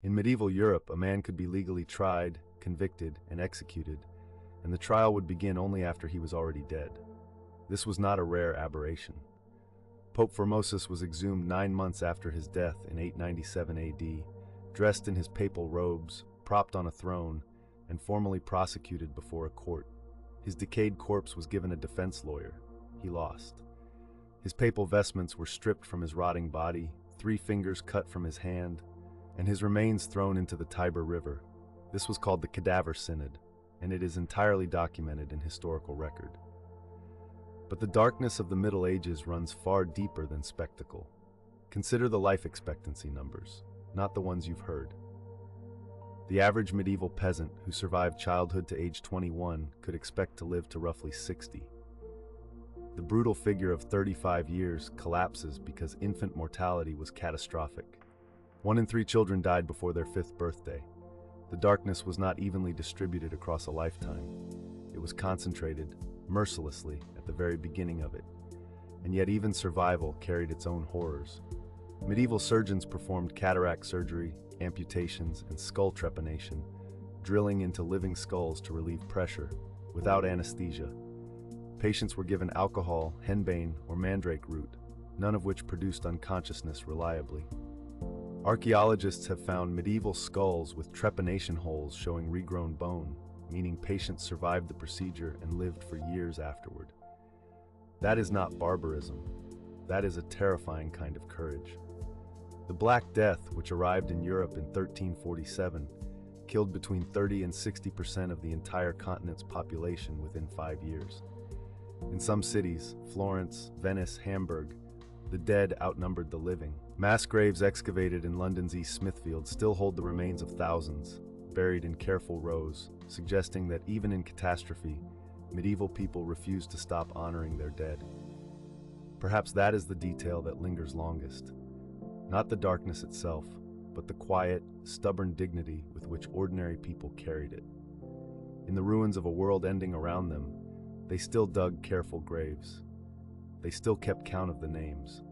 In medieval Europe, a man could be legally tried, convicted, and executed, and the trial would begin only after he was already dead. This was not a rare aberration. Pope Formosus was exhumed 9 months after his death in 897 AD, dressed in his papal robes, propped on a throne, and formally prosecuted before a court. His decayed corpse was given a defense lawyer. He lost. His papal vestments were stripped from his rotting body, 3 fingers cut from his hand, and his remains thrown into the Tiber River. This was called the Cadaver Synod, and it is entirely documented in historical record. But the darkness of the Middle Ages runs far deeper than spectacle. Consider the life expectancy numbers, not the ones you've heard. The average medieval peasant who survived childhood to age 21 could expect to live to roughly 60. The brutal figure of 35 years collapses because infant mortality was catastrophic. 1 in 3 children died before their 5th birthday. The darkness was not evenly distributed across a lifetime. It was concentrated, mercilessly, at the very beginning of it. And yet even survival carried its own horrors. Medieval surgeons performed cataract surgery, amputations, and skull trepanation, drilling into living skulls to relieve pressure, without anesthesia. Patients were given alcohol, henbane, or mandrake root, none of which produced unconsciousness reliably. Archaeologists have found medieval skulls with trepanation holes showing regrown bone, meaning patients survived the procedure and lived for years afterward. That is not barbarism. That is a terrifying kind of courage. The Black Death, which arrived in Europe in 1347, killed between 30 and 60% of the entire continent's population within 5 years. In some cities, Florence, Venice, Hamburg, the dead outnumbered the living. Mass graves excavated in London's East Smithfield still hold the remains of thousands, buried in careful rows, suggesting that even in catastrophe, medieval people refused to stop honoring their dead. Perhaps that is the detail that lingers longest. Not the darkness itself, but the quiet, stubborn dignity with which ordinary people carried it. In the ruins of a world ending around them, they still dug careful graves. They still kept count of the names.